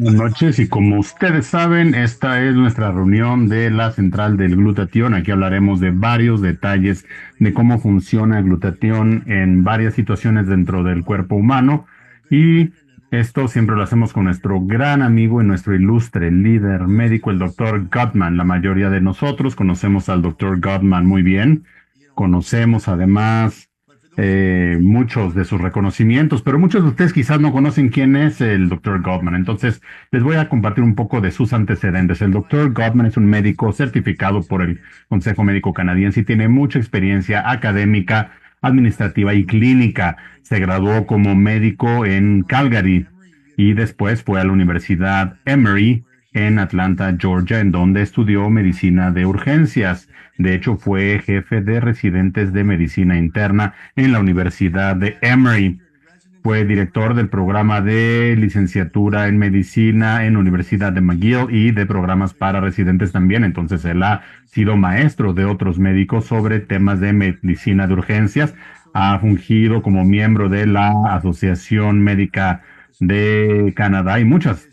Buenas noches y como ustedes saben, esta es nuestra reunión de la central del glutatión. Aquí hablaremos de varios detalles de cómo funciona el glutatión en varias situaciones dentro del cuerpo humano y esto siempre lo hacemos con nuestro gran amigo y nuestro ilustre líder médico, el doctor Gottman. La mayoría de nosotros conocemos al doctor Gottman muy bien. Conocemos además muchos de sus reconocimientos, pero muchos de ustedes quizás no conocen quién es el doctor Gottman. Entonces, les voy a compartir un poco de sus antecedentes. El doctor Gottman es un médico certificado por el Consejo Médico Canadiense y tiene mucha experiencia académica, administrativa y clínica. Se graduó como médico en Calgary y después fue a la Universidad Emory en Atlanta, Georgia, en donde estudió medicina de urgencias. De hecho, fue jefe de residentes de medicina interna en la Universidad de Emory. Fue director del programa de licenciatura en medicina en la Universidad de McGill y de programas para residentes también. Entonces, él ha sido maestro de otros médicos sobre temas de medicina de urgencias. Ha fungido como miembro de la Asociación Médica de Canadá y muchas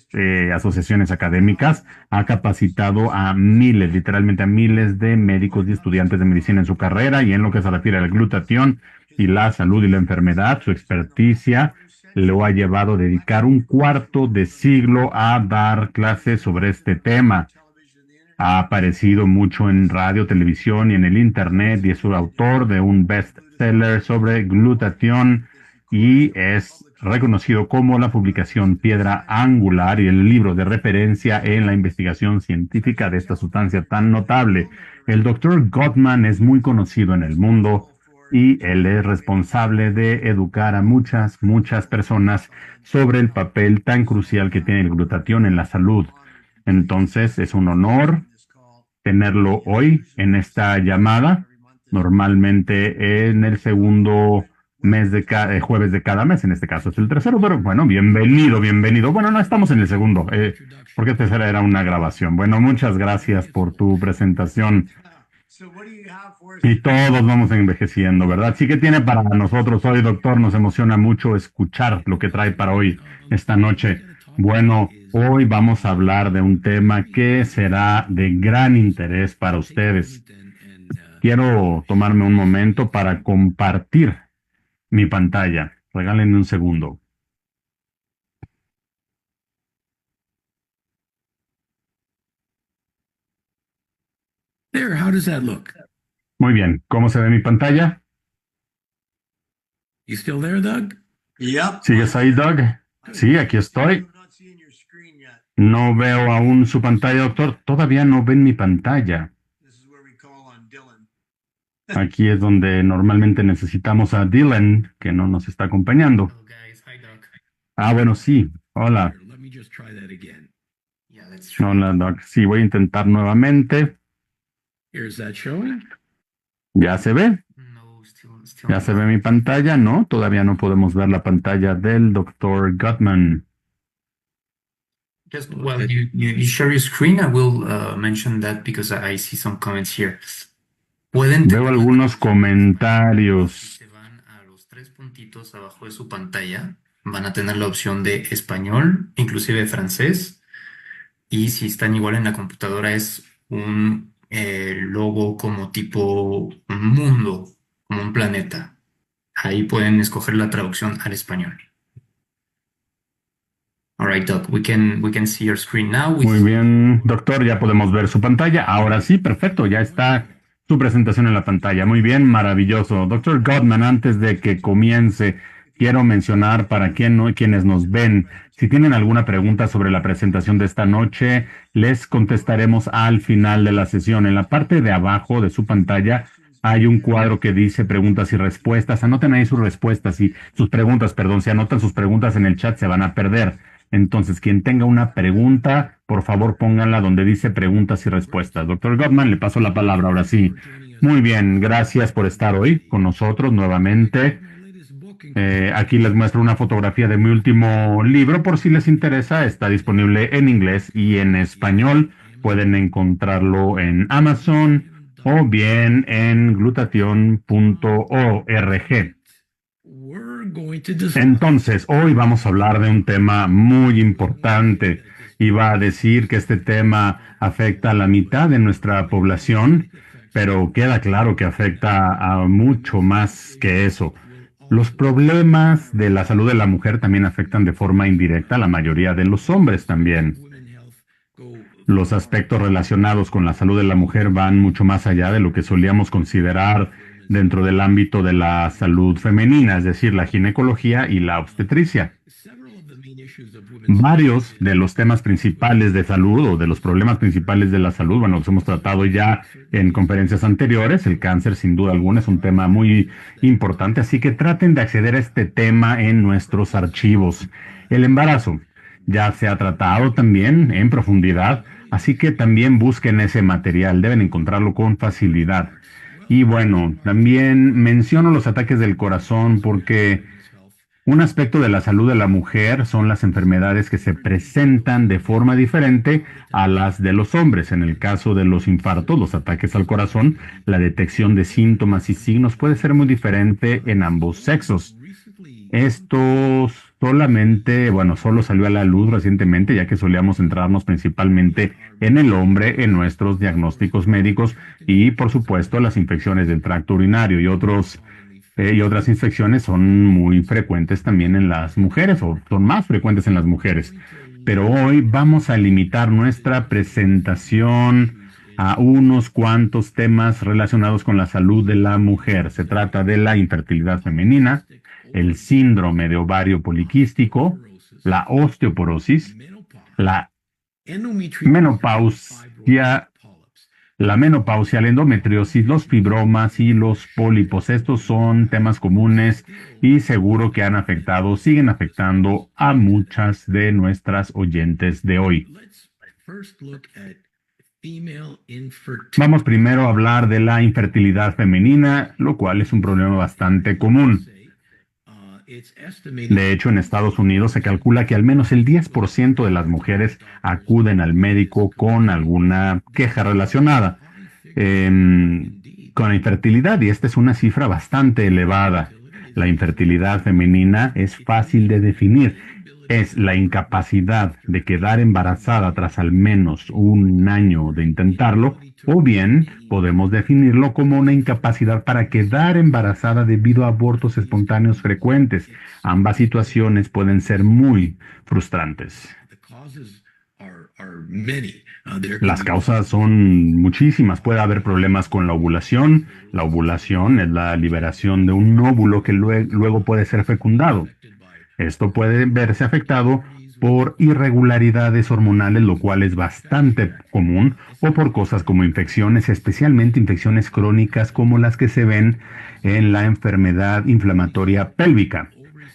asociaciones académicas. Ha capacitado a miles, literalmente a miles de médicos y estudiantes de medicina en su carrera y en lo que se refiere al glutatión y la salud y la enfermedad. Su experticia lo ha llevado a dedicar un cuarto de siglo a dar clases sobre este tema. Ha aparecido mucho en radio, televisión y en el internet y es el autor de un bestseller sobre glutatión y es reconocido como la publicación piedra angular y el libro de referencia en la investigación científica de esta sustancia tan notable. El doctor Gottman es muy conocido en el mundo y él es responsable de educar a muchas personas sobre el papel tan crucial que tiene el glutatión en la salud. Entonces, es un honor tenerlo hoy en esta llamada, normalmente en el segundo mes de cada jueves de cada mes, en este caso es el tercero, pero bueno, bienvenido, bienvenido. Bueno, no estamos en el segundo, porque tercera era una grabación. Bueno, muchas gracias por tu presentación y todos vamos envejeciendo, ¿verdad? Sí que tiene para nosotros hoy, doctor, nos emociona mucho escuchar lo que trae para hoy, esta noche. Bueno, hoy vamos a hablar de un tema que será de gran interés para ustedes. Quiero tomarme un momento para compartir mi pantalla. Regálenme un segundo. There, how does that look? Muy bien, ¿cómo se ve mi pantalla? You still there, Doug? Yep. ¿Sigues ahí, Doug? Sí, aquí estoy. No veo aún su pantalla, doctor. Todavía no ven mi pantalla. Aquí es donde normalmente necesitamos a Dylan, que no nos está acompañando. Oh, guys, hi, Doug. Ah, bueno, sí. Hola. Here, let me just try that again. Yeah, that's Hola, Doc. Sí, voy a intentar nuevamente. Here's that showing. ¿Ya se ve? No, still ¿Ya se ve mi pantalla? No, todavía no podemos ver la pantalla del doctor Gottman. Just while you share your screen, I will mention that because I see some comments here. Pueden Veo algunos comentarios. se van a los tres puntitos abajo de su pantalla, van a tener la opción de español, inclusive francés, y si están igual en la computadora es un logo como tipo un mundo, como un planeta. Ahí pueden escoger la traducción al español. All right, Doc, we can see your screen now. Muy bien, doctor, ya podemos ver su pantalla. Ahora sí, perfecto, ya está su presentación en la pantalla. Muy bien, maravilloso. Doctor Gottman, antes de que comience, quiero mencionar para quienes nos ven, si tienen alguna pregunta sobre la presentación de esta noche, les contestaremos al final de la sesión. En la parte de abajo de su pantalla hay un cuadro que dice preguntas y respuestas. Anoten ahí sus respuestas y sus preguntas, perdón. Si anotan sus preguntas en el chat se van a perder. Entonces, quien tenga una pregunta, por favor pónganla donde dice preguntas y respuestas. Doctor Gottman, le paso la palabra ahora sí. Muy bien, gracias por estar hoy con nosotros nuevamente. Aquí les muestro una fotografía de mi último libro, por si les interesa. Está disponible en inglés y en español. Pueden encontrarlo en Amazon o bien en glutation.org. We're going to discuss Entonces, hoy vamos a hablar de un tema muy importante. Iba a decir que este tema afecta a la mitad de nuestra población, pero queda claro que afecta a mucho más que eso. Los problemas de la salud de la mujer también afectan de forma indirecta a la mayoría de los hombres también. Los aspectos relacionados con la salud de la mujer van mucho más allá de lo que solíamos considerar dentro del ámbito de la salud femenina, es decir, la ginecología y la obstetricia. Varios de los temas principales de salud o de los problemas principales de la salud, bueno, los hemos tratado ya en conferencias anteriores. El cáncer, sin duda alguna, es un tema muy importante, así que traten de acceder a este tema en nuestros archivos. El embarazo ya se ha tratado también en profundidad, así que también busquen ese material, deben encontrarlo con facilidad. Y bueno, también menciono los ataques del corazón porque un aspecto de la salud de la mujer son las enfermedades que se presentan de forma diferente a las de los hombres. En el caso de los infartos, los ataques al corazón, la detección de síntomas y signos puede ser muy diferente en ambos sexos. Esto solamente, bueno, solo salió a la luz recientemente, ya que solíamos centrarnos principalmente en el hombre, en nuestros diagnósticos médicos y, por supuesto, las infecciones del tracto urinario y otras infecciones son muy frecuentes también en las mujeres o son más frecuentes en las mujeres. Pero hoy vamos a limitar nuestra presentación a unos cuantos temas relacionados con la salud de la mujer. Se trata de la infertilidad femenina, el síndrome de ovario poliquístico, la osteoporosis, la menopausia, la endometriosis, los fibromas y los pólipos. Estos son temas comunes y seguro que han afectado, siguen afectando a muchas de nuestras oyentes de hoy. Vamos primero a hablar de la infertilidad femenina, lo cual es un problema bastante común. De hecho, en Estados Unidos se calcula que al menos el 10% de las mujeres acuden al médico con alguna queja relacionada con la infertilidad, y esta es una cifra bastante elevada. La infertilidad femenina es fácil de definir. Es la incapacidad de quedar embarazada tras al menos un año de intentarlo, o bien podemos definirlo como una incapacidad para quedar embarazada debido a abortos espontáneos frecuentes. Ambas situaciones pueden ser muy frustrantes. Las causas son muchísimas. Puede haber problemas con la ovulación. La ovulación es la liberación de un óvulo que luego puede ser fecundado. Esto puede verse afectado por irregularidades hormonales, lo cual es bastante común, o por cosas como infecciones, especialmente infecciones crónicas como las que se ven en la enfermedad inflamatoria pélvica.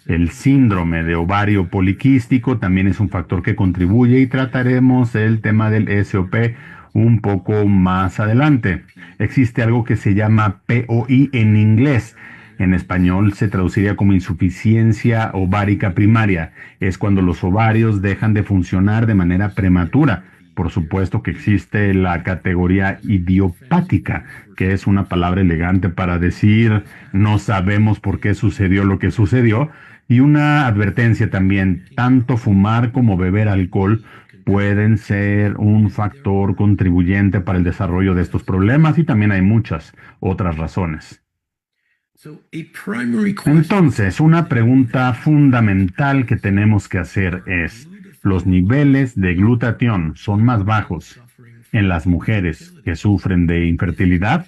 El síndrome de ovario poliquístico también es un factor que contribuye y trataremos el tema del SOP un poco más adelante. Existe algo que se llama POI en inglés. En español se traduciría como insuficiencia ovárica primaria. Es cuando los ovarios dejan de funcionar de manera prematura. Por supuesto que existe la categoría idiopática, que es una palabra elegante para decir no sabemos por qué sucedió lo que sucedió. Y una advertencia también, tanto fumar como beber alcohol pueden ser un factor contribuyente para el desarrollo de estos problemas, y también hay muchas otras razones. Entonces, una pregunta fundamental que tenemos que hacer es, ¿los niveles de glutatión son más bajos en las mujeres que sufren de infertilidad?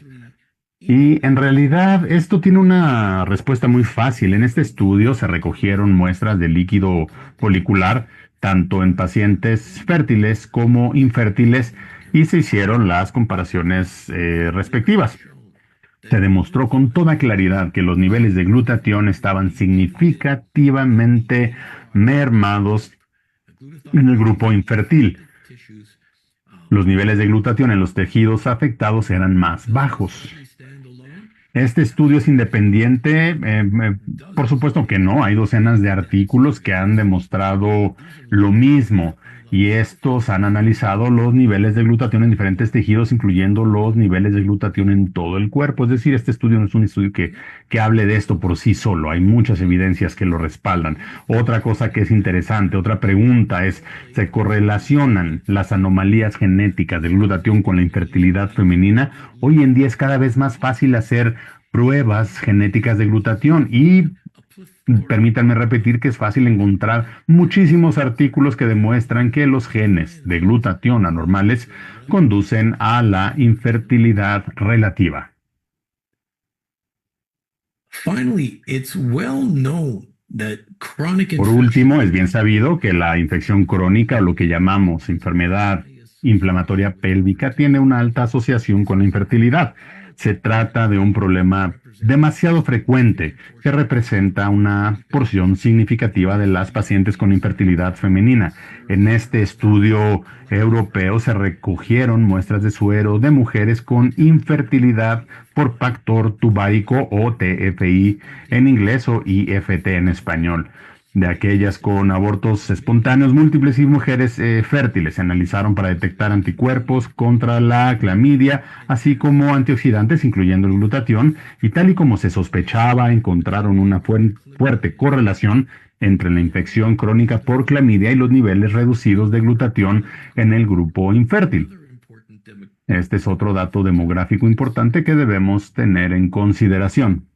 Y en realidad esto tiene una respuesta muy fácil. En este estudio se recogieron muestras de líquido folicular, tanto en pacientes fértiles como infértiles, y se hicieron las comparaciones respectivas. Se demostró con toda claridad que los niveles de glutatión estaban significativamente mermados en el grupo infértil. Los niveles de glutatión en los tejidos afectados eran más bajos. Este estudio es independiente, por supuesto que no, hay docenas de artículos que han demostrado lo mismo, y estos han analizado los niveles de glutatión en diferentes tejidos, incluyendo los niveles de glutatión en todo el cuerpo. Es decir, este estudio no es un estudio que hable de esto por sí solo, hay muchas evidencias que lo respaldan. Otra cosa que es interesante, otra pregunta es, ¿se correlacionan las anomalías genéticas del glutatión con la infertilidad femenina? Hoy en día es cada vez más fácil hacer pruebas genéticas de glutatión y permítanme repetir que es fácil encontrar muchísimos artículos que demuestran que los genes de glutatión anormales conducen a la infertilidad relativa. Finally, it's well known that chronic Por último, es bien sabido que la infección crónica, o lo que llamamos enfermedad inflamatoria pélvica, tiene una alta asociación con la infertilidad. Se trata de un problema demasiado frecuente que representa una porción significativa de las pacientes con infertilidad femenina. En este estudio europeo se recogieron muestras de suero de mujeres con infertilidad por factor tubárico o TFI en inglés o IFT en español. De aquellas con abortos espontáneos múltiples y mujeres fértiles. Se analizaron para detectar anticuerpos contra la clamidia, así como antioxidantes, incluyendo el glutatión, y tal y como se sospechaba, encontraron una fuerte correlación entre la infección crónica por clamidia y los niveles reducidos de glutatión en el grupo infértil. Este es otro dato demográfico importante que debemos tener en consideración.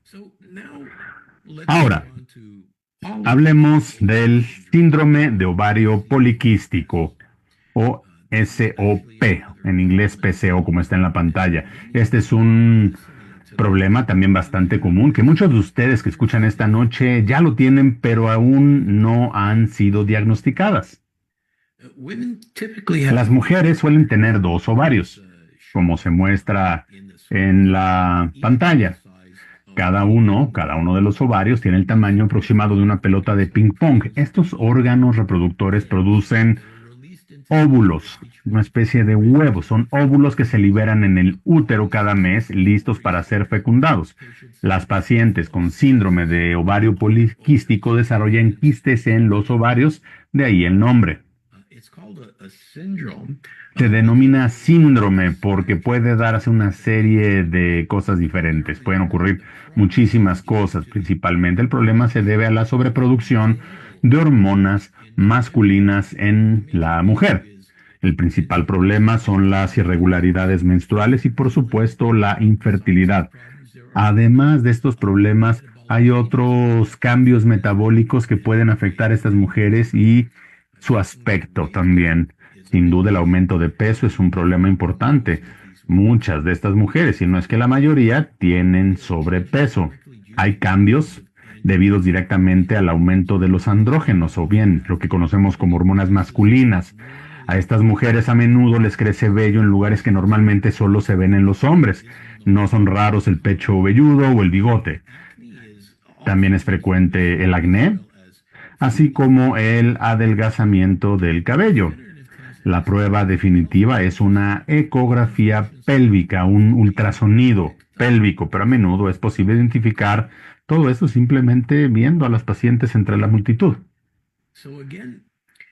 Ahora, hablemos del síndrome de ovario poliquístico o SOP, en inglés PCO, como está en la pantalla. Este es un problema también bastante común, que muchos de ustedes que escuchan esta noche ya lo tienen, pero aún no han sido diagnosticadas. Las mujeres suelen tener dos ovarios, como se muestra en la pantalla. Cada uno de los ovarios tiene el tamaño aproximado de una pelota de ping pong. Estos órganos reproductores producen óvulos, una especie de huevos. Son óvulos que se liberan en el útero cada mes, listos para ser fecundados. Las pacientes con síndrome de ovario poliquístico desarrollan quistes en los ovarios, de ahí el nombre. Se denomina síndrome porque puede darse una serie de cosas diferentes. Pueden ocurrir muchísimas cosas. Principalmente el problema se debe a la sobreproducción de hormonas masculinas en la mujer. El principal problema son las irregularidades menstruales y, por supuesto, la infertilidad. Además de estos problemas, hay otros cambios metabólicos que pueden afectar a estas mujeres y su aspecto también. Sin duda, el aumento de peso es un problema importante. Muchas de estas mujeres, si no es que la mayoría, tienen sobrepeso. Hay cambios debidos directamente al aumento de los andrógenos, o bien lo que conocemos como hormonas masculinas. A estas mujeres a menudo les crece vello en lugares que normalmente solo se ven en los hombres. No son raros el pecho velludo o el bigote. También es frecuente el acné, así como el adelgazamiento del cabello. La prueba definitiva es una ecografía pélvica, un ultrasonido pélvico, pero a menudo es posible identificar todo esto simplemente viendo a las pacientes entre la multitud.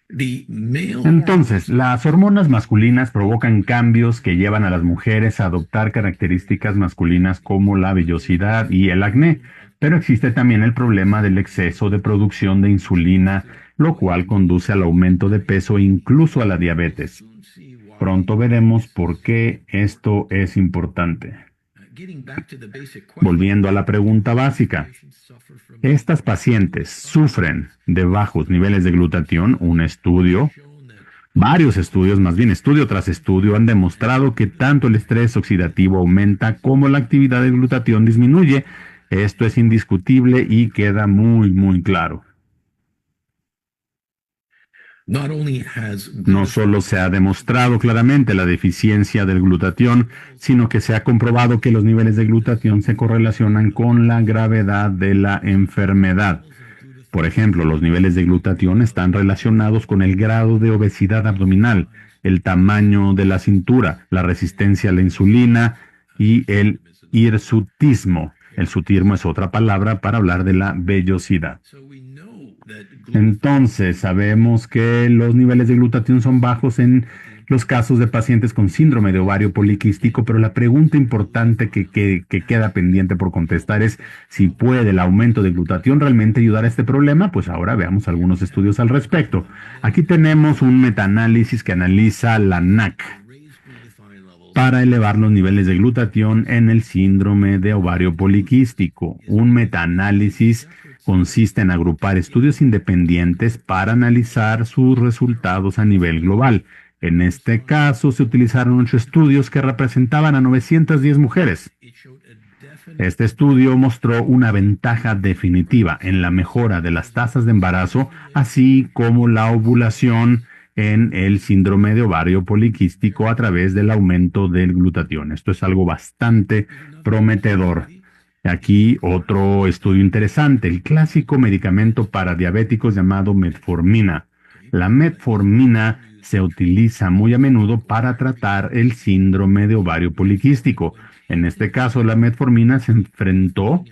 Entonces, las hormonas masculinas provocan cambios que llevan a las mujeres a adoptar características masculinas como la vellosidad y el acné, pero existe también el problema del exceso de producción de insulina, lo cual conduce al aumento de peso e incluso a la diabetes. Pronto veremos por qué esto es importante. Volviendo a la pregunta básica, ¿estas pacientes sufren de bajos niveles de glutatión? Varios estudios, más bien estudio tras estudio, han demostrado que tanto el estrés oxidativo aumenta como la actividad de glutatión disminuye. Esto es indiscutible y queda muy, muy claro. No solo se ha demostrado claramente la deficiencia del glutatión, sino que se ha comprobado que los niveles de glutatión se correlacionan con la gravedad de la enfermedad. Por ejemplo, los niveles de glutatión están relacionados con el grado de obesidad abdominal, el tamaño de la cintura, la resistencia a la insulina y el hirsutismo. El sutismo es otra palabra para hablar de la vellosidad. Entonces, sabemos que los niveles de glutatión son bajos en los casos de pacientes con síndrome de ovario poliquístico, pero la pregunta importante que queda pendiente por contestar es si puede el aumento de glutatión realmente ayudar a este problema. Pues ahora veamos algunos estudios al respecto. Aquí tenemos un metaanálisis que analiza la NAC para elevar los niveles de glutatión en el síndrome de ovario poliquístico. Un metaanálisis consiste en agrupar estudios independientes para analizar sus resultados a nivel global. En este caso, se utilizaron 8 estudios que representaban a 910 mujeres. Este estudio mostró una ventaja definitiva en la mejora de las tasas de embarazo, así como la ovulación en el síndrome de ovario poliquístico a través del aumento del glutatión. Esto es algo bastante prometedor. Aquí otro estudio interesante, el clásico medicamento para diabéticos llamado metformina. La metformina se utiliza muy a menudo para tratar el síndrome de ovario poliquístico. En este caso, la metformina se enfrentó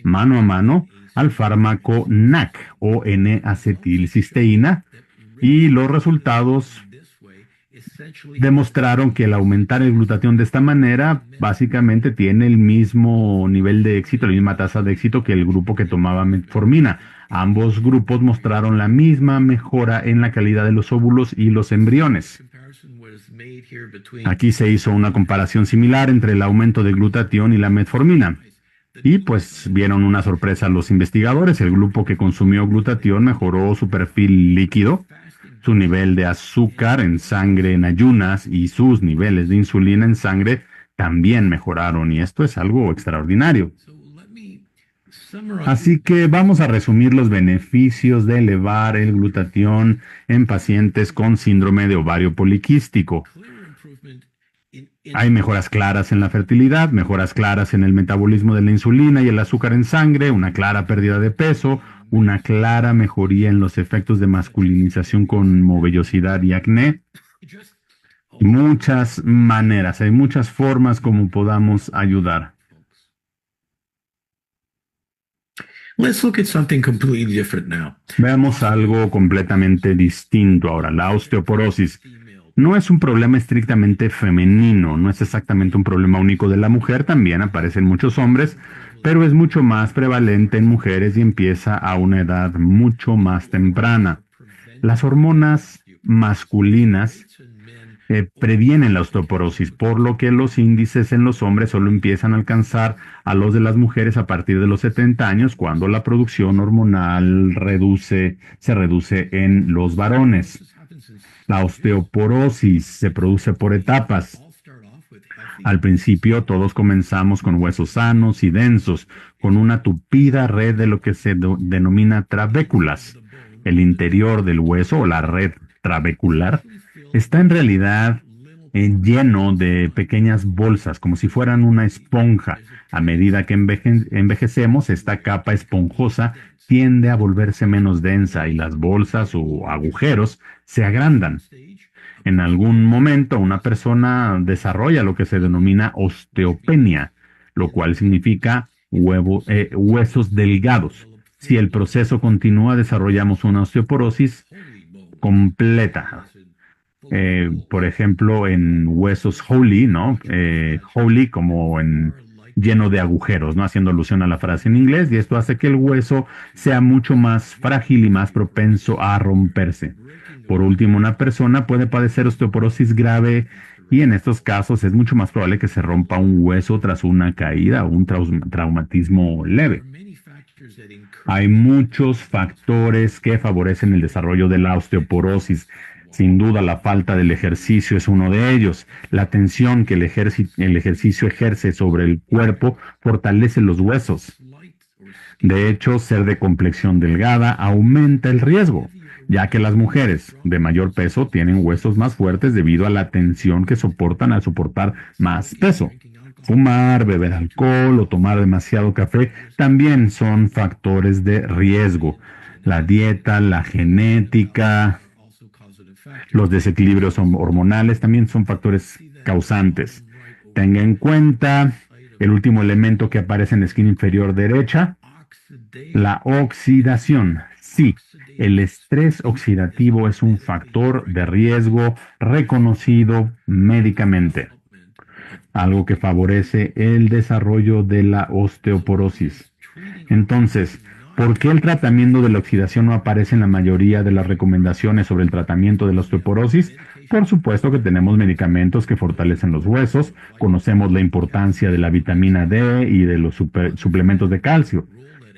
mano a mano al fármaco NAC o N-acetilcisteína y los resultados demostraron que el aumentar el glutatión de esta manera básicamente tiene el mismo nivel de éxito, la misma tasa de éxito que el grupo que tomaba metformina. Ambos grupos mostraron la misma mejora en la calidad de los óvulos y los embriones. Aquí se hizo una comparación similar entre el aumento de glutatión y la metformina. Y pues vieron una sorpresa los investigadores. El grupo que consumió glutatión mejoró su perfil líquido, su nivel de azúcar en sangre en ayunas y sus niveles de insulina en sangre también mejoraron. Y esto es algo extraordinario. Así que vamos a resumir los beneficios de elevar el glutatión en pacientes con síndrome de ovario poliquístico. Hay mejoras claras en la fertilidad, mejoras claras en el metabolismo de la insulina y el azúcar en sangre, una clara pérdida de peso, una clara mejoría en los efectos de masculinización como vellosidad y acné. Muchas maneras, hay muchas formas como podamos ayudar. Let's look at something completely different now. Veamos algo completamente distinto ahora, la osteoporosis. No es un problema estrictamente femenino, no es exactamente un problema único de la mujer, también aparece en muchos hombres, pero es mucho más prevalente en mujeres y empieza a una edad mucho más temprana. Las hormonas masculinas previenen la osteoporosis, por lo que los índices en los hombres solo empiezan a alcanzar a los de las mujeres a partir de los 70 años, cuando la producción hormonal se reduce en los varones. La osteoporosis se produce por etapas. Al principio todos comenzamos con huesos sanos y densos, con una tupida red de lo que se denomina trabéculas. El interior del hueso o la red trabecular está en realidad lleno de pequeñas bolsas, como si fueran una esponja. A medida que envejecemos, esta capa esponjosa tiende a volverse menos densa y las bolsas o agujeros se agrandan. En algún momento, una persona desarrolla lo que se denomina osteopenia, lo cual significa huesos delgados. Si el proceso continúa, desarrollamos una osteoporosis completa. Por ejemplo, en huesos Holey, ¿no? Holey como lleno de agujeros, ¿no? Haciendo alusión a la frase en inglés, y esto hace que el hueso sea mucho más frágil y más propenso a romperse. Por último, una persona puede padecer osteoporosis grave y en estos casos es mucho más probable que se rompa un hueso tras una caída o un traumatismo leve. Hay muchos factores que favorecen el desarrollo de la osteoporosis. Sin duda, la falta del ejercicio es uno de ellos. La tensión que el ejercicio ejerce sobre el cuerpo fortalece los huesos. De hecho, ser de complexión delgada aumenta el riesgo, ya que las mujeres de mayor peso tienen huesos más fuertes debido a la tensión que soportan al soportar más peso. Fumar, beber alcohol o tomar demasiado café también son factores de riesgo. La dieta, la genética, los desequilibrios hormonales también son factores causantes. Tenga en cuenta el último elemento que aparece en la esquina inferior derecha, la oxidación. Sí, el estrés oxidativo es un factor de riesgo reconocido médicamente, algo que favorece el desarrollo de la osteoporosis. Entonces, ¿por qué el tratamiento de la oxidación no aparece en la mayoría de las recomendaciones sobre el tratamiento de la osteoporosis? Por supuesto que tenemos medicamentos que fortalecen los huesos, conocemos la importancia de la vitamina D y de los suplementos de calcio.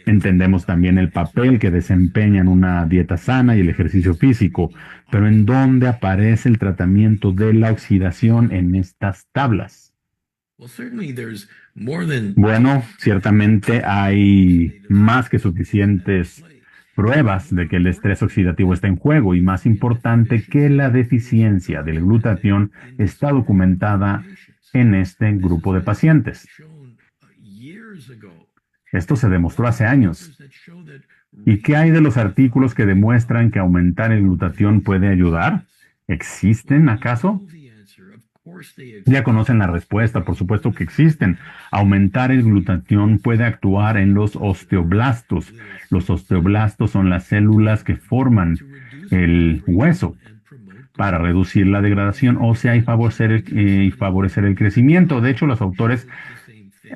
Entendemos también el papel que desempeñan una dieta sana y el ejercicio físico, pero ¿en dónde aparece el tratamiento de la oxidación en estas tablas? Bueno, ciertamente hay más que suficientes pruebas de que el estrés oxidativo está en juego y más importante que la deficiencia del glutatión está documentada en este grupo de pacientes. Esto se demostró hace años. ¿Y qué hay de los artículos que demuestran que aumentar el glutatión puede ayudar? ¿Existen acaso? Ya conocen la respuesta, por supuesto que existen. Aumentar el glutatión puede actuar en los osteoblastos. Los osteoblastos son las células que forman el hueso para reducir la degradación ósea y favorecer el crecimiento. De hecho,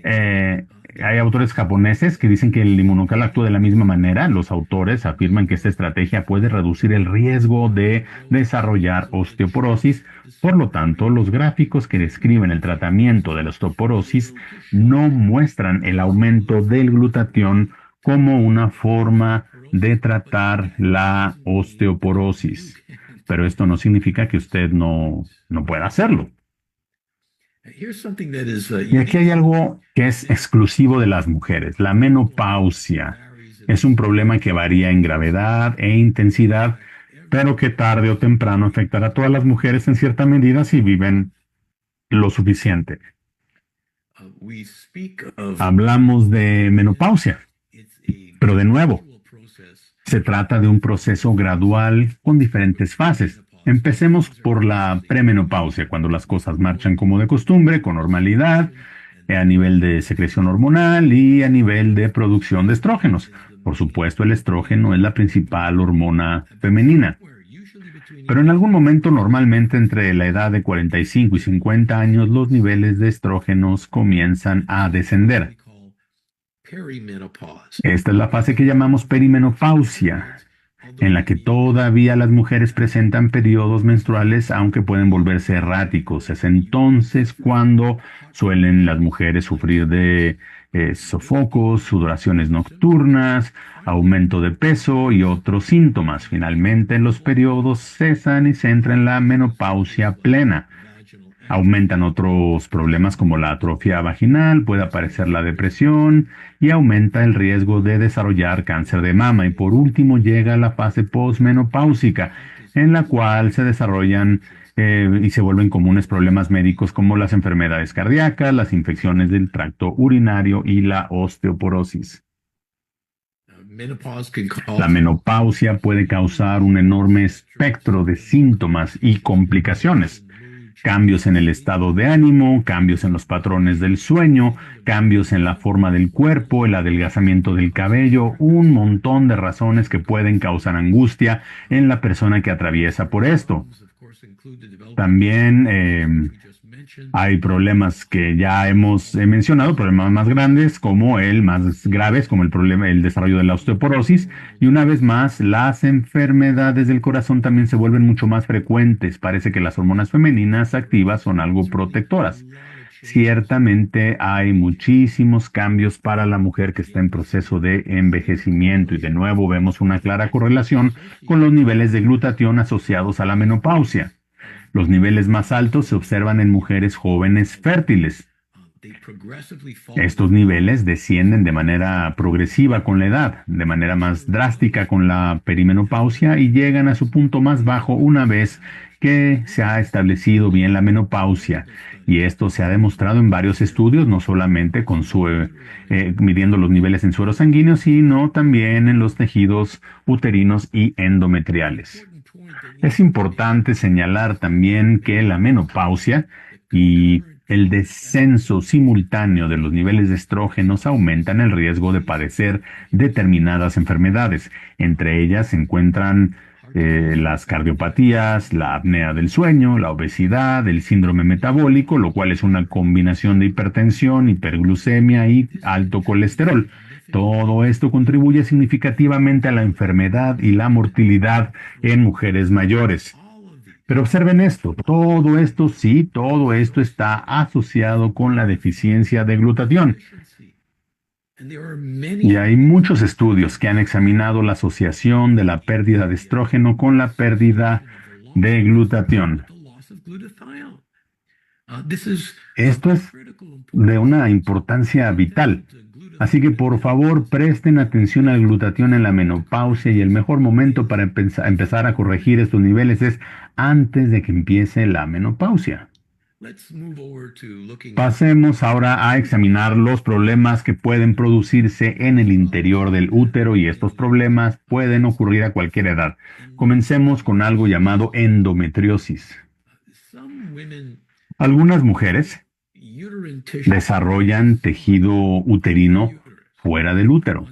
eh, hay autores japoneses que dicen que el inmunocal actúa de la misma manera. Los autores afirman que esta estrategia puede reducir el riesgo de desarrollar osteoporosis. Por lo tanto, los gráficos que describen el tratamiento de la osteoporosis no muestran el aumento del glutatión como una forma de tratar la osteoporosis. Pero esto no significa que usted no pueda hacerlo. Y aquí hay algo que es exclusivo de las mujeres, la menopausia. Es un problema que varía en gravedad e intensidad, pero que tarde o temprano afectará a todas las mujeres en cierta medida si viven lo suficiente. Hablamos de menopausia, pero de nuevo, se trata de un proceso gradual con diferentes fases. Empecemos por la premenopausia, cuando las cosas marchan como de costumbre, con normalidad, a nivel de secreción hormonal y a nivel de producción de estrógenos. Por supuesto, el estrógeno es la principal hormona femenina. Pero en algún momento, normalmente entre la edad de 45 y 50 años, los niveles de estrógenos comienzan a descender. Esta es la fase que llamamos perimenopausia, en la que todavía las mujeres presentan periodos menstruales, aunque pueden volverse erráticos. Es entonces cuando suelen las mujeres sufrir de sofocos, sudoraciones nocturnas, aumento de peso y otros síntomas. Finalmente, los periodos cesan y se entra en la menopausia plena. Aumentan otros problemas como la atrofia vaginal, puede aparecer la depresión y aumenta el riesgo de desarrollar cáncer de mama. Y por último llega la fase posmenopáusica, en la cual se desarrollan y se vuelven comunes problemas médicos como las enfermedades cardíacas, las infecciones del tracto urinario y la osteoporosis. La menopausia puede causar un enorme espectro de síntomas y complicaciones. Cambios en el estado de ánimo, cambios en los patrones del sueño, cambios en la forma del cuerpo, el adelgazamiento del cabello, un montón de razones que pueden causar angustia en la persona que atraviesa por esto. También hay problemas que ya hemos mencionado, problemas más grandes como más graves, como el desarrollo de la osteoporosis. Y una vez más, las enfermedades del corazón también se vuelven mucho más frecuentes. Parece que las hormonas femeninas activas son algo protectoras. Ciertamente hay muchísimos cambios para la mujer que está en proceso de envejecimiento y de nuevo vemos una clara correlación con los niveles de glutatión asociados a la menopausia. Los niveles más altos se observan en mujeres jóvenes fértiles. Estos niveles descienden de manera progresiva con la edad, de manera más drástica con la perimenopausia y llegan a su punto más bajo una vez que se ha establecido bien la menopausia. Y esto se ha demostrado en varios estudios, no solamente con midiendo los niveles en suero sanguíneo, sino también en los tejidos uterinos y endometriales. Es importante señalar también que la menopausia y el descenso simultáneo de los niveles de estrógenos aumentan el riesgo de padecer determinadas enfermedades. Entre ellas se encuentran las cardiopatías, la apnea del sueño, la obesidad, el síndrome metabólico, lo cual es una combinación de hipertensión, hiperglucemia y alto colesterol. Todo esto contribuye significativamente a la enfermedad y la mortalidad en mujeres mayores. Pero observen esto, todo esto está asociado con la deficiencia de glutatión. Y hay muchos estudios que han examinado la asociación de la pérdida de estrógeno con la pérdida de glutatión. Esto es de una importancia vital. Así que por favor presten atención al glutatión en la menopausia y el mejor momento para empezar a corregir estos niveles es antes de que empiece la menopausia. Pasemos ahora a examinar los problemas que pueden producirse en el interior del útero y estos problemas pueden ocurrir a cualquier edad. Comencemos con algo llamado endometriosis. Algunas mujeres desarrollan tejido uterino fuera del útero,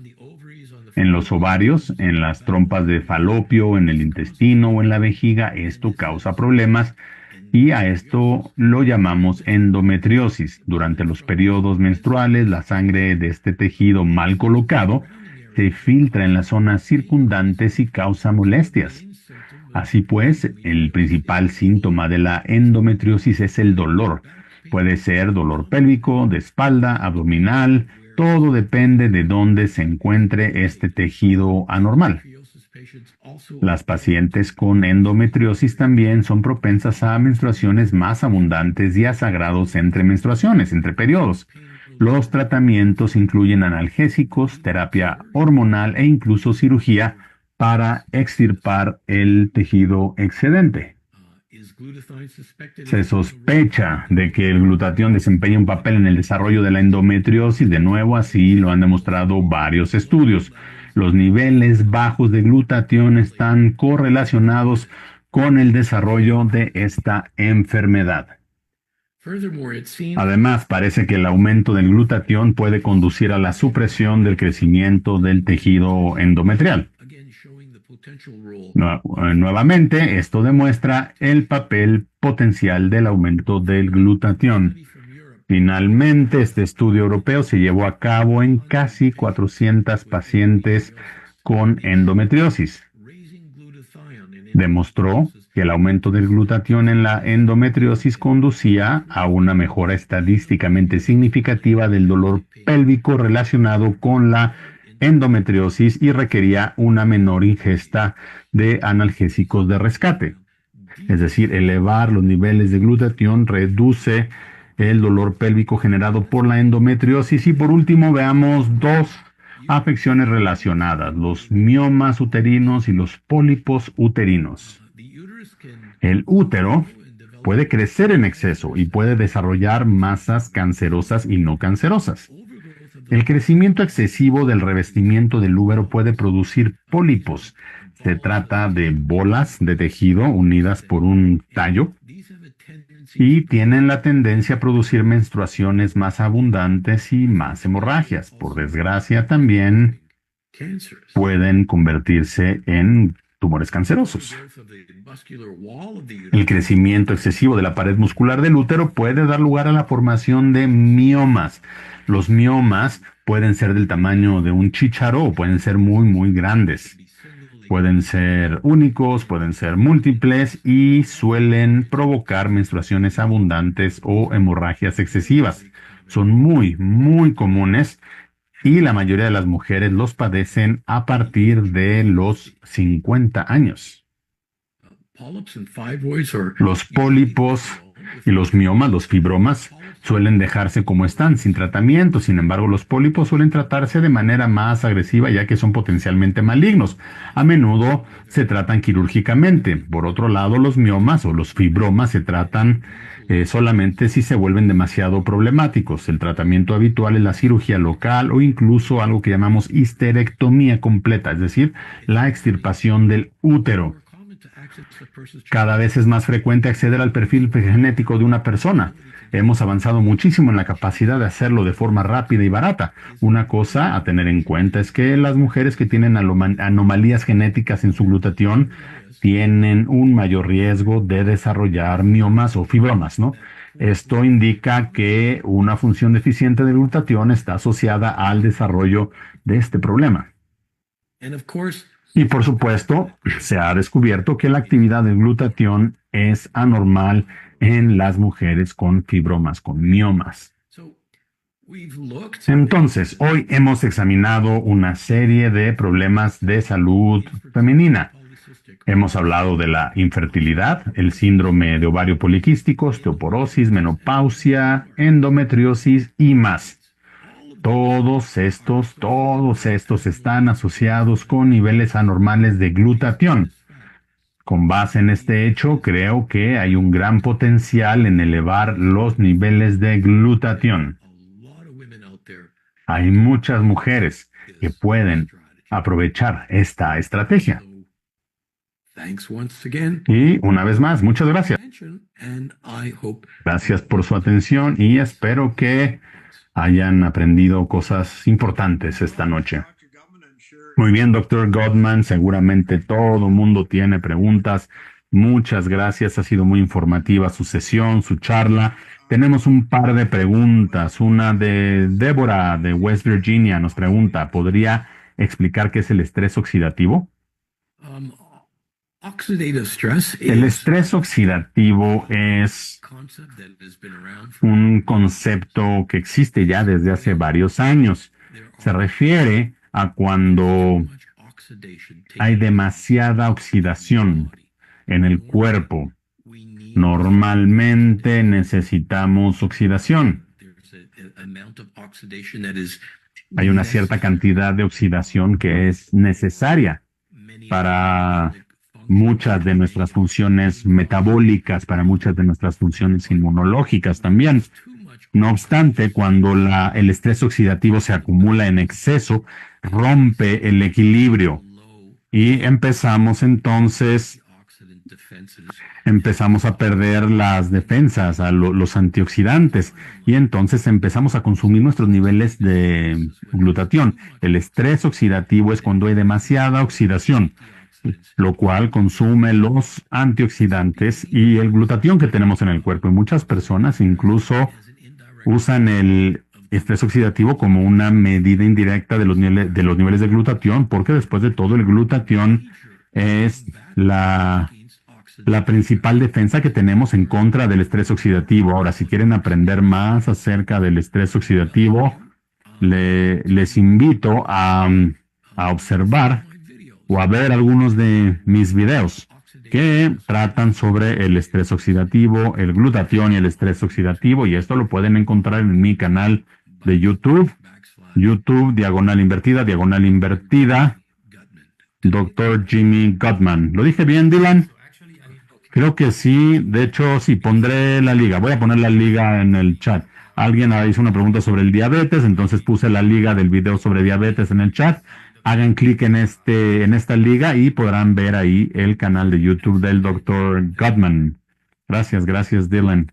en los ovarios, en las trompas de falopio, en el intestino o en la vejiga. Esto causa problemas y a esto lo llamamos endometriosis. Durante los periodos menstruales, la sangre de este tejido mal colocado se filtra en las zonas circundantes y causa molestias. Así pues, el principal síntoma de la endometriosis es el dolor. Puede ser dolor pélvico, de espalda, abdominal, todo depende de dónde se encuentre este tejido anormal. Las pacientes con endometriosis también son propensas a menstruaciones más abundantes y a sangrados entre menstruaciones, entre periodos. Los tratamientos incluyen analgésicos, terapia hormonal e incluso cirugía para extirpar el tejido excedente. Se sospecha de que el glutatión desempeña un papel en el desarrollo de la endometriosis. De nuevo, así lo han demostrado varios estudios. Los niveles bajos de glutatión están correlacionados con el desarrollo de esta enfermedad. Además, parece que el aumento del glutatión puede conducir a la supresión del crecimiento del tejido endometrial. Nuevamente, esto demuestra el papel potencial del aumento del glutatión. Finalmente, este estudio europeo se llevó a cabo en casi 400 pacientes con endometriosis. Demostró que el aumento del glutatión en la endometriosis conducía a una mejora estadísticamente significativa del dolor pélvico relacionado con la endometriosis y requería una menor ingesta de analgésicos de rescate. Es decir, elevar los niveles de glutatión reduce el dolor pélvico generado por la endometriosis. Y por último, veamos dos afecciones relacionadas, los miomas uterinos y los pólipos uterinos. El útero puede crecer en exceso y puede desarrollar masas cancerosas y no cancerosas. El crecimiento excesivo del revestimiento del útero puede producir pólipos. Se trata de bolas de tejido unidas por un tallo y tienen la tendencia a producir menstruaciones más abundantes y más hemorragias. Por desgracia, también pueden convertirse en tumores cancerosos. El crecimiento excesivo de la pared muscular del útero puede dar lugar a la formación de miomas. Los miomas pueden ser del tamaño de un chícharo o pueden ser muy, muy grandes. Pueden ser únicos, pueden ser múltiples y suelen provocar menstruaciones abundantes o hemorragias excesivas. Son muy, muy comunes y la mayoría de las mujeres los padecen a partir de los 50 años. Los pólipos y los miomas, los fibromas, suelen dejarse como están, sin tratamiento. Sin embargo, los pólipos suelen tratarse de manera más agresiva, ya que son potencialmente malignos. A menudo se tratan quirúrgicamente. Por otro lado, los miomas o los fibromas se tratan solamente si se vuelven demasiado problemáticos. El tratamiento habitual es la cirugía local o incluso algo que llamamos histerectomía completa, es decir, la extirpación del útero. Cada vez es más frecuente acceder al perfil genético de una persona. Hemos avanzado muchísimo en la capacidad de hacerlo de forma rápida y barata. Una cosa a tener en cuenta es que las mujeres que tienen anomalías genéticas en su glutatión tienen un mayor riesgo de desarrollar miomas o fibromas, ¿no? Esto indica que una función deficiente de glutatión está asociada al desarrollo de este problema. Y por supuesto, se ha descubierto que la actividad del glutatión es anormal en las mujeres con fibromas, con miomas. Entonces, hoy hemos examinado una serie de problemas de salud femenina. Hemos hablado de la infertilidad, el síndrome de ovario poliquístico, osteoporosis, menopausia, endometriosis y más. Todos estos están asociados con niveles anormales de glutatión. Con base en este hecho, creo que hay un gran potencial en elevar los niveles de glutatión. Hay muchas mujeres que pueden aprovechar esta estrategia. Y una vez más, muchas gracias. Gracias por su atención y espero que hayan aprendido cosas importantes esta noche. Muy bien, doctor Gottman, seguramente todo el mundo tiene preguntas. Muchas gracias, ha sido muy informativa su sesión, su charla. Tenemos un par de preguntas. Una de Débora de West Virginia nos pregunta, ¿podría explicar qué es el estrés oxidativo? El estrés oxidativo es un concepto que existe ya desde hace varios años. Se refiere a cuando hay demasiada oxidación en el cuerpo. Normalmente necesitamos oxidación. Hay una cierta cantidad de oxidación que es necesaria para muchas de nuestras funciones metabólicas, para muchas de nuestras funciones inmunológicas también. No obstante, cuando el estrés oxidativo se acumula en exceso, rompe el equilibrio y empezamos a perder las defensas, los antioxidantes, y entonces empezamos a consumir nuestros niveles de glutatión. El estrés oxidativo es cuando hay demasiada oxidación, lo cual consume los antioxidantes y el glutatión que tenemos en el cuerpo. Y muchas personas incluso usan el estrés oxidativo como una medida indirecta de los niveles de glutatión, porque después de todo el glutatión es la principal defensa que tenemos en contra del estrés oxidativo. Ahora, si quieren aprender más acerca del estrés oxidativo, les invito a observar o a ver algunos de mis videos que tratan sobre el estrés oxidativo, el glutatión y el estrés oxidativo, y esto lo pueden encontrar en mi canal de YouTube, /invertida, Dr. Jimmy Gottman. ¿Lo dije bien, Dylan? Creo que sí. De hecho, sí, pondré la liga. Voy a poner la liga en el chat. Alguien hizo una pregunta sobre el diabetes, entonces puse la liga del video sobre diabetes en el chat. Hagan clic en esta liga y podrán ver ahí el canal de YouTube del Dr. Gottman. Gracias, Dylan.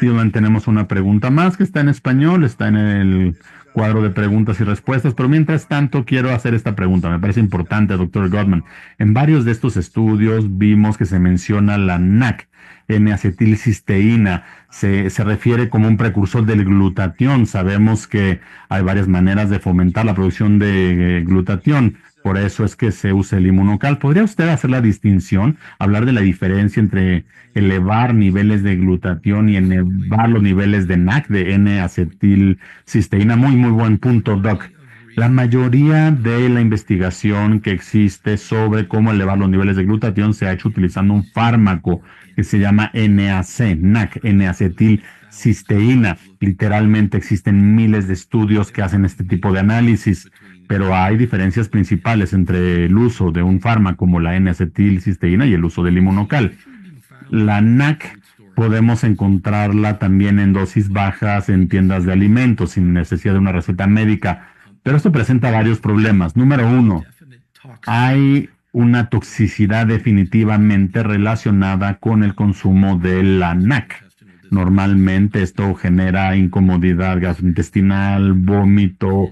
Dylan, tenemos una pregunta más que está en español, está en el cuadro de preguntas y respuestas, pero mientras tanto quiero hacer esta pregunta, me parece importante, doctor Gottman. En varios de estos estudios vimos que se menciona la NAC, N-acetilcisteína, se refiere como un precursor del glutatión. Sabemos que hay varias maneras de fomentar la producción de glutatión, por eso es que se usa el inmunocal. ¿Podría usted hacer la distinción, hablar de la diferencia entre elevar niveles de glutatión y elevar los niveles de NAC, de N-acetilcisteína? Muy buen punto, Doc. La mayoría de la investigación que existe sobre cómo elevar los niveles de glutatión se ha hecho utilizando un fármaco que se llama NAC, N-acetilcisteína. Literalmente existen miles de estudios que hacen este tipo de análisis, pero hay diferencias principales entre el uso de un fármaco como la N-acetilcisteína y el uso del inmunocal. La NAC podemos encontrarla también en dosis bajas en tiendas de alimentos sin necesidad de una receta médica, pero esto presenta varios problemas. Número uno, hay una toxicidad definitivamente relacionada con el consumo de la NAC. Normalmente esto genera incomodidad gastrointestinal, vómito,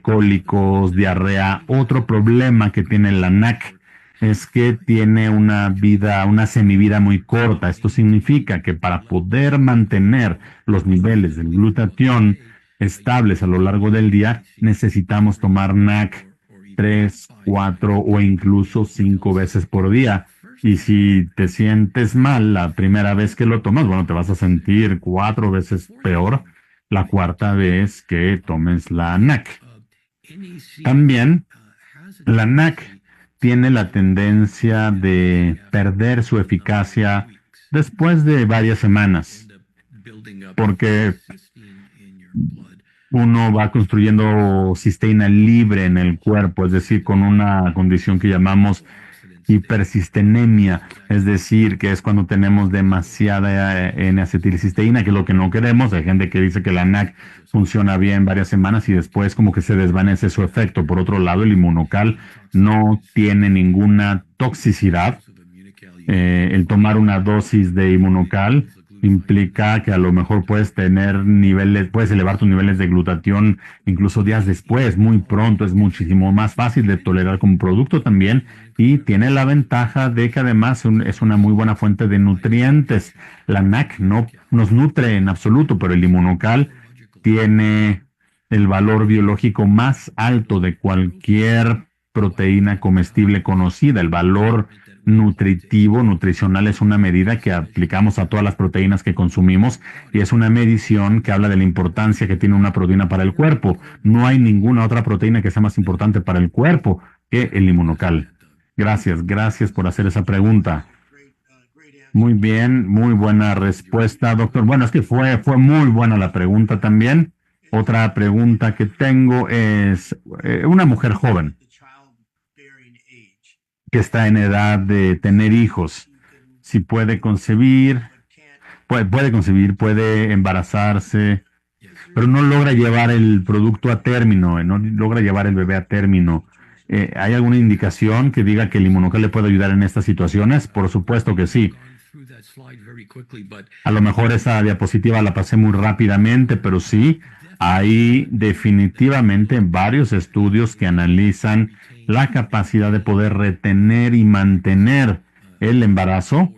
cólicos, diarrea. Otro problema que tiene la NAC es que tiene una semivida muy corta. Esto significa que para poder mantener los niveles del glutatión estables a lo largo del día, necesitamos tomar NAC 3, 4 o incluso 5 veces por día. Y si te sientes mal la primera vez que lo tomas, bueno, te vas a sentir 4 veces peor la cuarta vez que tomes la NAC. También la NAC tiene la tendencia de perder su eficacia después de varias semanas, porque uno va construyendo cisteína libre en el cuerpo, es decir, con una condición que llamamos hipercistenemia, es decir, que es cuando tenemos demasiada N-acetilcisteína, que es lo que no queremos. Hay gente que dice que la NAC funciona bien varias semanas y después como que se desvanece su efecto. Por otro lado, el Inmunocal no tiene ninguna toxicidad. El tomar una dosis de Inmunocal implica que a lo mejor puedes elevar tus niveles de glutatión incluso días después, muy pronto. Es muchísimo más fácil de tolerar como producto también y tiene la ventaja de que además es una muy buena fuente de nutrientes. La NAC no nos nutre en absoluto, pero el Inmunocal tiene el valor biológico más alto de cualquier proteína comestible conocida. El valor nutricional es una medida que aplicamos a todas las proteínas que consumimos y es una medición que habla de la importancia que tiene una proteína para el cuerpo. No hay ninguna otra proteína que sea más importante para el cuerpo que el Inmunocal. Gracias por hacer esa pregunta. Muy bien, muy buena respuesta, doctor. Bueno, es que fue muy buena la pregunta también. Otra pregunta que tengo es una mujer joven que está en edad de tener hijos, si puede concebir, puede embarazarse, pero no logra llevar el producto a término, no logra llevar el bebé a término. ¿Hay alguna indicación que diga que el Inmunocal le puede ayudar en estas situaciones? Por supuesto que sí. A lo mejor esa diapositiva la pasé muy rápidamente, pero sí, hay definitivamente varios estudios que analizan la capacidad de poder retener y mantener el embarazo,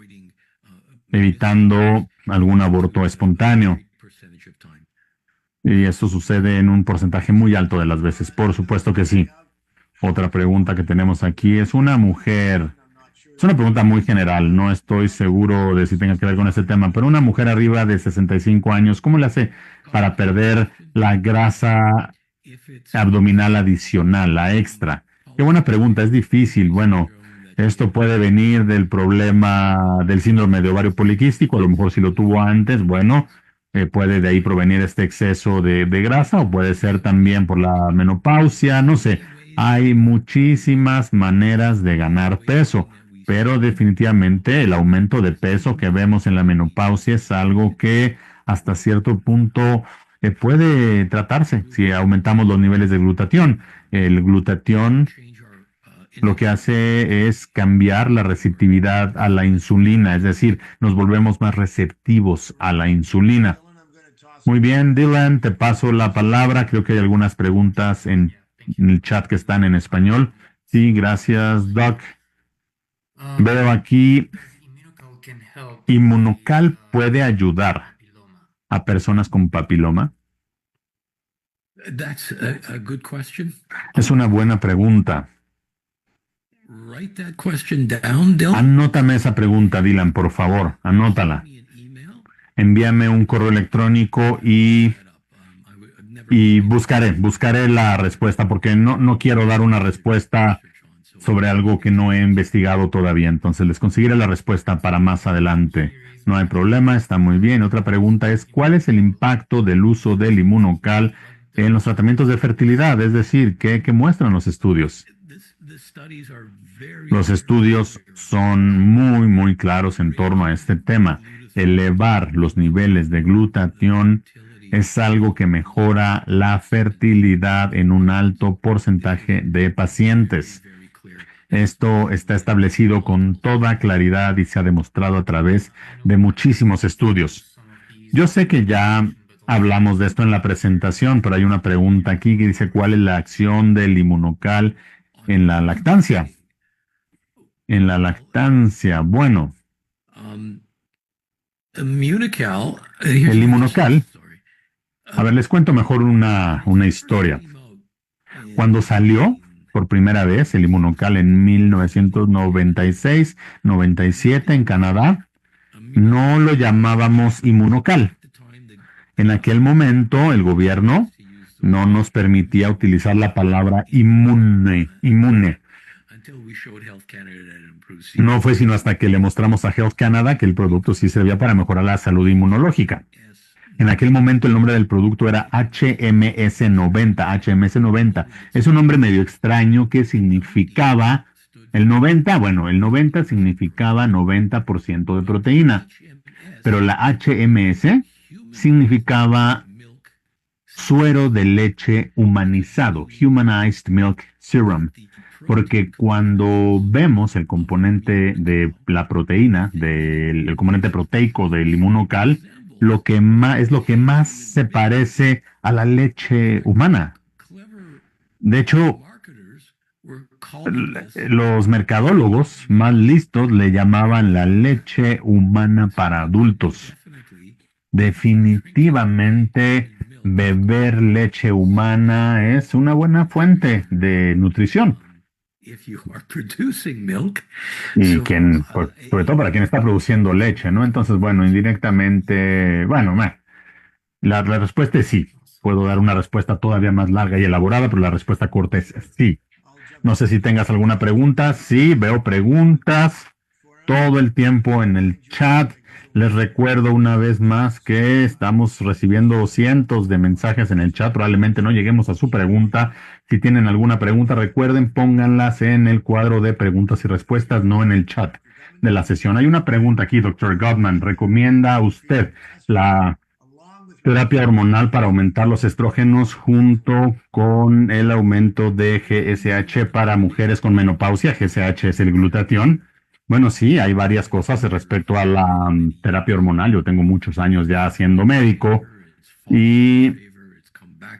evitando algún aborto espontáneo. Y esto sucede en un porcentaje muy alto de las veces. Por supuesto que sí. Otra pregunta que tenemos aquí es una mujer. Es una pregunta muy general, no estoy seguro de si tenga que ver con este tema, pero una mujer arriba de 65 años, ¿cómo le hace para perder la grasa abdominal adicional, la extra? Qué buena pregunta, es difícil. Bueno, esto puede venir del problema del síndrome de ovario poliquístico, a lo mejor si lo tuvo antes, bueno, puede de ahí provenir este exceso de grasa, o puede ser también por la menopausia, no sé. Hay muchísimas maneras de ganar peso, pero definitivamente el aumento de peso que vemos en la menopausia es algo que hasta cierto punto puede tratarse si aumentamos los niveles de glutatión. El glutatión lo que hace es cambiar la receptividad a la insulina, es decir, nos volvemos más receptivos a la insulina. Muy bien, Dylan, te paso la palabra. Creo que hay algunas preguntas en el chat que están en español. Sí, gracias, Doc. Veo aquí, Inmunocal puede ayudar a personas con papiloma. That's a good question. Es una buena pregunta. Write that question down, Dylan. Anótame esa pregunta, Dylan, por favor. Anótala. Envíame un correo electrónico y buscaré la respuesta, porque no quiero dar una respuesta sobre algo que no he investigado todavía. Entonces les conseguiré la respuesta para más adelante. No hay problema, está muy bien. Otra pregunta es, ¿cuál es el impacto del uso del Inmunocal en los tratamientos de fertilidad? Es decir, ¿qué muestran los estudios? Los estudios son muy claros en torno a este tema. Elevar los niveles de glutatión es algo que mejora la fertilidad en un alto porcentaje de pacientes. Esto está establecido con toda claridad y se ha demostrado a través de muchísimos estudios. Yo sé que ya hablamos de esto en la presentación, pero hay una pregunta aquí que dice, ¿cuál es la acción del inmunocal en la lactancia? En la lactancia, bueno, Um, Immunical, el here's a inmunocal, story. a ver, les cuento mejor una historia. Cuando salió por primera vez el inmunocal en 1996-97 en Canadá, no lo llamábamos inmunocal. En aquel momento el gobierno no nos permitía utilizar la palabra inmune. No fue sino hasta que le mostramos a Health Canada que el producto sí servía para mejorar la salud inmunológica. En aquel momento el nombre del producto era HMS90. HMS90 es un nombre medio extraño que significaba el 90, bueno, el 90 significaba 90% de proteína, pero la HMS significaba suero de leche humanizado, Humanized Milk Serum, porque cuando vemos el componente de la proteína, el componente proteico del inmunocal, es lo que más se parece a la leche humana. De hecho, los mercadólogos más listos le llamaban la leche humana para adultos. Definitivamente, beber leche humana es una buena fuente de nutrición. Y sobre todo para quien está produciendo leche, ¿no? Entonces, bueno, indirectamente, bueno, la respuesta es sí. Puedo dar una respuesta todavía más larga y elaborada, pero la respuesta corta es sí. No sé si tengas alguna pregunta. Sí, veo preguntas todo el tiempo en el chat. Les recuerdo una vez más que estamos recibiendo cientos de mensajes en el chat. Probablemente no lleguemos a su pregunta. Si tienen alguna pregunta, recuerden, pónganlas en el cuadro de preguntas y respuestas, no en el chat de la sesión. Hay una pregunta aquí, doctor Gottman. ¿Recomienda usted la terapia hormonal para aumentar los estrógenos junto con el aumento de GSH para mujeres con menopausia? GSH es el glutatión. Bueno, sí, hay varias cosas respecto a la terapia hormonal. Yo tengo muchos años ya siendo médico y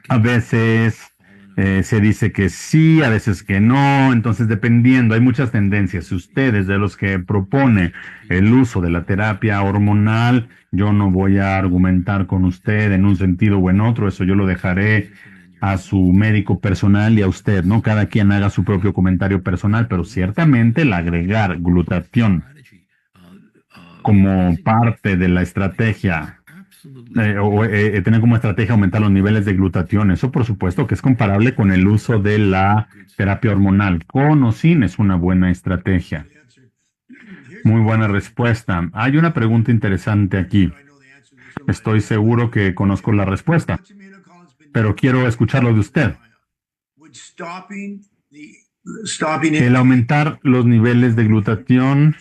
a veces se dice que sí, a veces que no. Entonces, dependiendo, hay muchas tendencias. Si usted es de los que propone el uso de la terapia hormonal, yo no voy a argumentar con usted en un sentido o en otro. Eso yo lo dejaré a su médico personal y a usted, ¿no? Cada quien haga su propio comentario personal, pero ciertamente el agregar glutatión como parte de la estrategia tener como estrategia aumentar los niveles de glutatión, eso por supuesto que es comparable con el uso de la terapia hormonal. Con o sin es una buena estrategia. Muy buena respuesta. Hay una pregunta interesante aquí. Estoy seguro que conozco la respuesta, pero quiero escucharlo de usted. El aumentar los niveles de glutatión.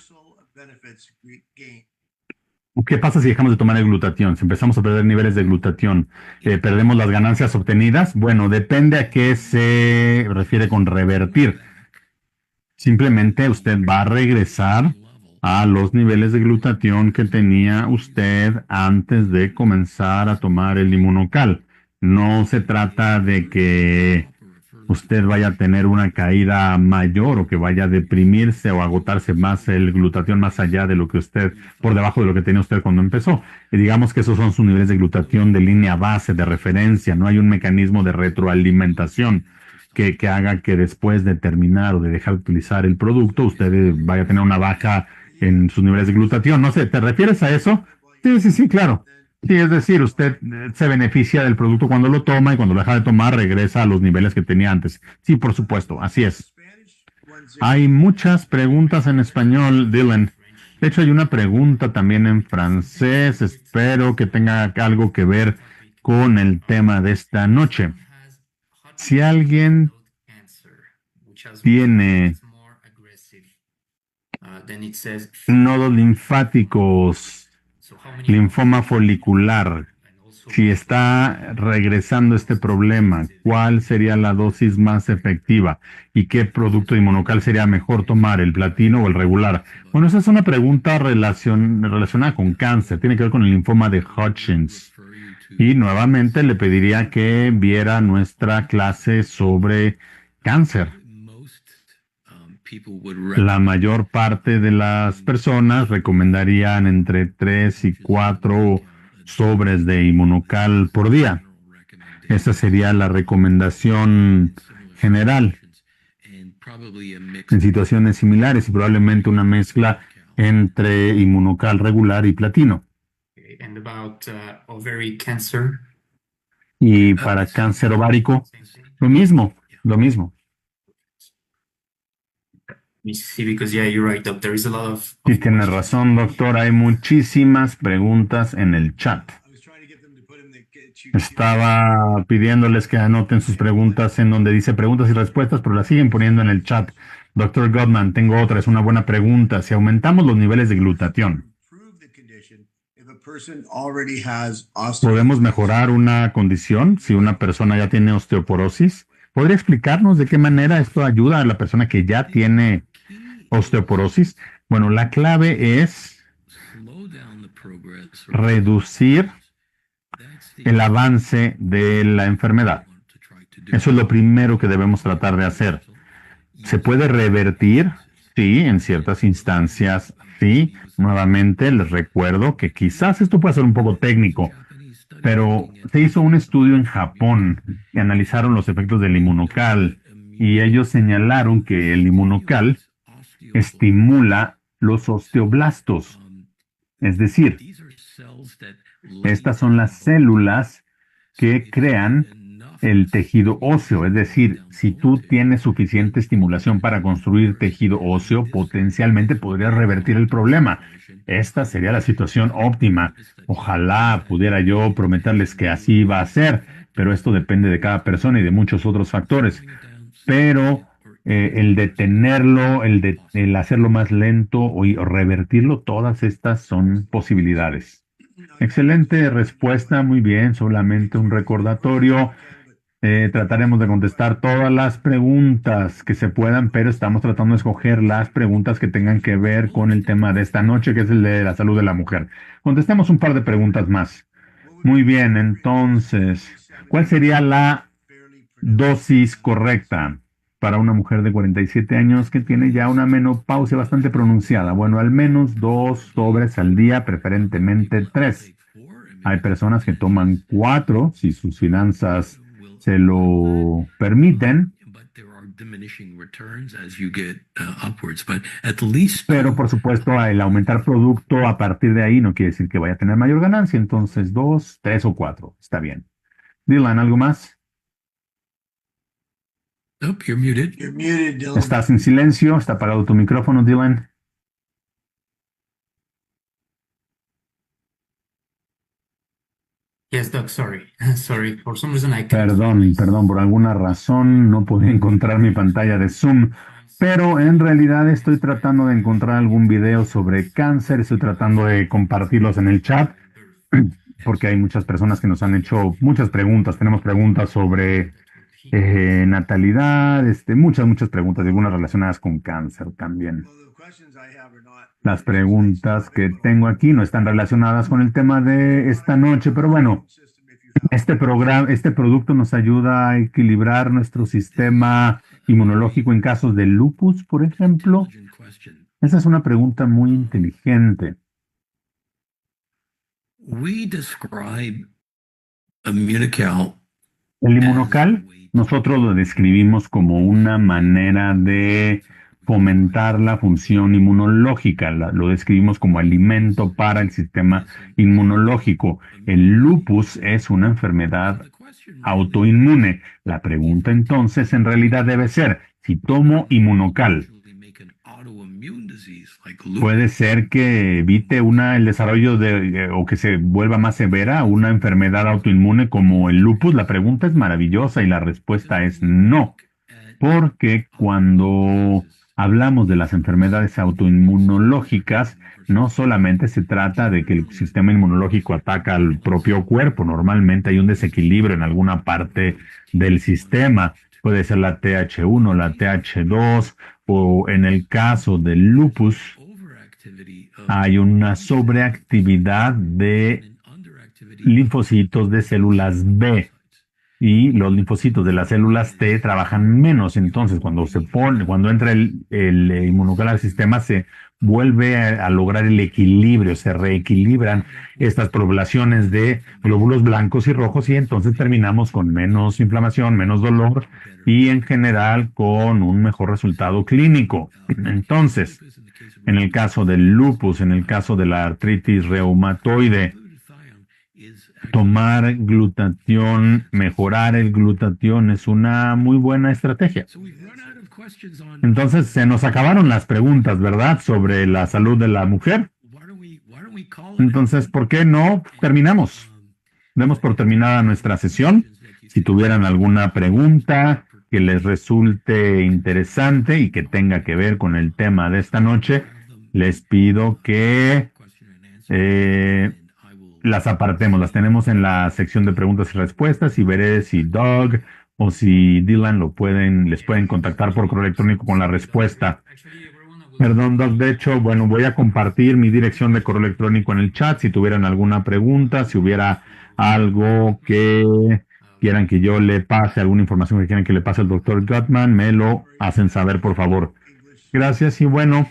¿Qué pasa si dejamos de tomar el glutatión? Si empezamos a perder niveles de glutatión, ¿perdemos las ganancias obtenidas? Bueno, depende a qué se refiere con revertir. Simplemente usted va a regresar a los niveles de glutatión que tenía usted antes de comenzar a tomar el inmunocal. No se trata de que usted vaya a tener una caída mayor o que vaya a deprimirse o agotarse más el glutatión más allá de lo que usted, por debajo de lo que tenía usted cuando empezó. Y digamos que esos son sus niveles de glutatión de línea base, de referencia. No hay un mecanismo de retroalimentación que haga que después de terminar o de dejar de utilizar el producto, usted vaya a tener una baja en sus niveles de glutatión. No sé, ¿te refieres a eso? Sí, sí, sí, claro. Sí, es decir, usted se beneficia del producto cuando lo toma y cuando lo deja de tomar regresa a los niveles que tenía antes. Sí, por supuesto, así es. Hay muchas preguntas en español, Dylan. De hecho, hay una pregunta también en francés. Espero que tenga algo que ver con el tema de esta noche. Si alguien tiene nodos linfáticos, linfoma folicular Si está regresando este problema, ¿cuál sería la dosis más efectiva? ¿Y qué producto inmunocal sería mejor tomar, el platino o el regular? Bueno, esa es una pregunta relacionada con cáncer, tiene que ver con el linfoma de Hodgkins. Y nuevamente le pediría que viera nuestra clase sobre cáncer. La mayor parte de las personas recomendarían entre 3 y 4 sobres de inmunocal por día. Esa sería la recomendación general en situaciones similares y probablemente una mezcla entre inmunocal regular y platino. Okay, and about ovary cancer, Y para cáncer ovárico, same thing. lo mismo, lo mismo. You see, because yeah, you're right, Doc. There is a lot of Y tiene razón, doctor, hay muchísimas preguntas en el chat. Estaba pidiéndoles que anoten sus preguntas en donde dice preguntas y respuestas, pero las siguen poniendo en el chat. Doctor Gottman, tengo otra, es una buena pregunta. Si aumentamos los niveles de glutatión, ¿podemos mejorar una condición si una persona ya tiene osteoporosis? ¿Podría explicarnos de qué manera esto ayuda a la persona que ya tiene osteoporosis? Bueno, la clave es reducir el avance de la enfermedad. Eso es lo primero que debemos tratar de hacer. ¿Se puede revertir? Sí, en ciertas instancias, sí. Nuevamente les recuerdo que quizás esto pueda ser un poco técnico, pero se hizo un estudio en Japón que analizaron los efectos del inmunocal y ellos señalaron que el inmunocal estimula los osteoblastos. Es decir, estas son las células que crean el tejido óseo. Es decir, si tú tienes suficiente estimulación para construir tejido óseo, potencialmente podrías revertir el problema. Esta sería la situación óptima. Ojalá pudiera yo prometerles que así va a ser, pero esto depende de cada persona y de muchos otros factores. Pero el detenerlo, el hacerlo más lento o revertirlo, todas estas son posibilidades. Excelente respuesta, muy bien, solamente un recordatorio. Trataremos de contestar todas las preguntas que se puedan, pero estamos tratando de escoger las preguntas que tengan que ver con el tema de esta noche, que es el de la salud de la mujer. Contestemos un par de preguntas más. Muy bien, entonces, ¿cuál sería la dosis correcta para una mujer de 47 años que tiene ya una menopausia bastante pronunciada? Bueno, al menos 2 sobres al día, preferentemente 3. Hay personas que toman 4 si sus finanzas se lo permiten, pero por supuesto el aumentar producto a partir de ahí no quiere decir que vaya a tener mayor ganancia, entonces 2, 3 o 4, está bien. Dylan, ¿algo más? Nope, you're muted. You're muted, Dylan. Estás en silencio, está apagado tu micrófono, Dylan. Yes, Doc, sorry. Sorry. For some reason I can't. Perdón, por alguna razón no podía encontrar mi pantalla de Zoom, pero en realidad estoy tratando de encontrar algún video sobre cáncer, estoy tratando de compartirlos en el chat, porque hay muchas personas que nos han hecho muchas preguntas. Tenemos preguntas sobre natalidad, muchas preguntas, y algunas relacionadas con cáncer también. Las preguntas que tengo aquí no están relacionadas con el tema de esta noche, pero bueno, este producto nos ayuda a equilibrar nuestro sistema inmunológico en casos de lupus, por ejemplo. Esa es una pregunta muy inteligente. We describe immunocal. El inmunocal, nosotros lo describimos como una manera de fomentar la función inmunológica, lo describimos como alimento para el sistema inmunológico. El lupus es una enfermedad autoinmune. La pregunta entonces en realidad debe ser, si tomo inmunocal, ¿puede ser que evite el desarrollo o que se vuelva más severa una enfermedad autoinmune como el lupus? La pregunta es maravillosa y la respuesta es no, porque cuando hablamos de las enfermedades autoinmunológicas, no solamente se trata de que el sistema inmunológico ataca al propio cuerpo, normalmente hay un desequilibrio en alguna parte del sistema, puede ser la TH1, la TH2, o en el caso del lupus, hay una sobreactividad de linfocitos de células B. Y los linfocitos de las células T trabajan menos. Entonces, cuando entra el inmunológico al sistema, se vuelve a lograr el equilibrio, se reequilibran estas poblaciones de glóbulos blancos y rojos, y entonces terminamos con menos inflamación, menos dolor y en general con un mejor resultado clínico. Entonces, en el caso del lupus, en el caso de la artritis reumatoide, tomar glutatión, mejorar el glutatión es una muy buena estrategia. Entonces se nos acabaron las preguntas, ¿verdad?, sobre la salud de la mujer. Entonces, ¿por qué no terminamos? Demos por terminada nuestra sesión. Si tuvieran alguna pregunta que les resulte interesante y que tenga que ver con el tema de esta noche, les pido que las apartemos, las tenemos en la sección de preguntas y respuestas, y veré si Doug o si Dylan les pueden contactar por correo electrónico con la respuesta. Perdón, Doug, de hecho, bueno, voy a compartir mi dirección de correo electrónico en el chat si tuvieran alguna pregunta, si hubiera algo que quieran que yo le pase, alguna información que quieran que le pase al doctor Gottman, me lo hacen saber, por favor. Gracias, y bueno,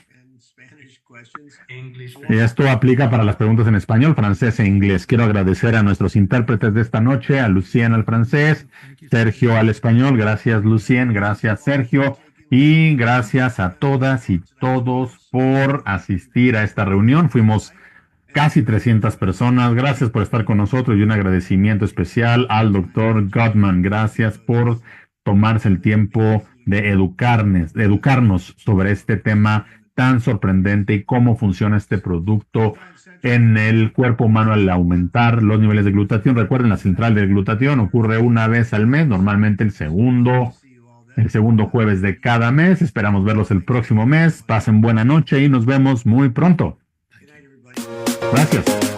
esto aplica para las preguntas en español, francés e inglés. Quiero agradecer a nuestros intérpretes de esta noche, a Lucien al francés, Sergio al español. Gracias, Lucien, gracias, Sergio, y gracias a todas y todos por asistir a esta reunión. Fuimos casi 300 personas. Gracias por estar con nosotros, y un agradecimiento especial al doctor Gottman. Gracias por tomarse el tiempo de educarnos sobre este tema tan sorprendente y cómo funciona este producto en el cuerpo humano al aumentar los niveles de glutatión. Recuerden, la central del glutatión ocurre una vez al mes, normalmente el segundo jueves de cada mes. Esperamos verlos el próximo mes. Pasen buena noche y nos vemos muy pronto. Gracias.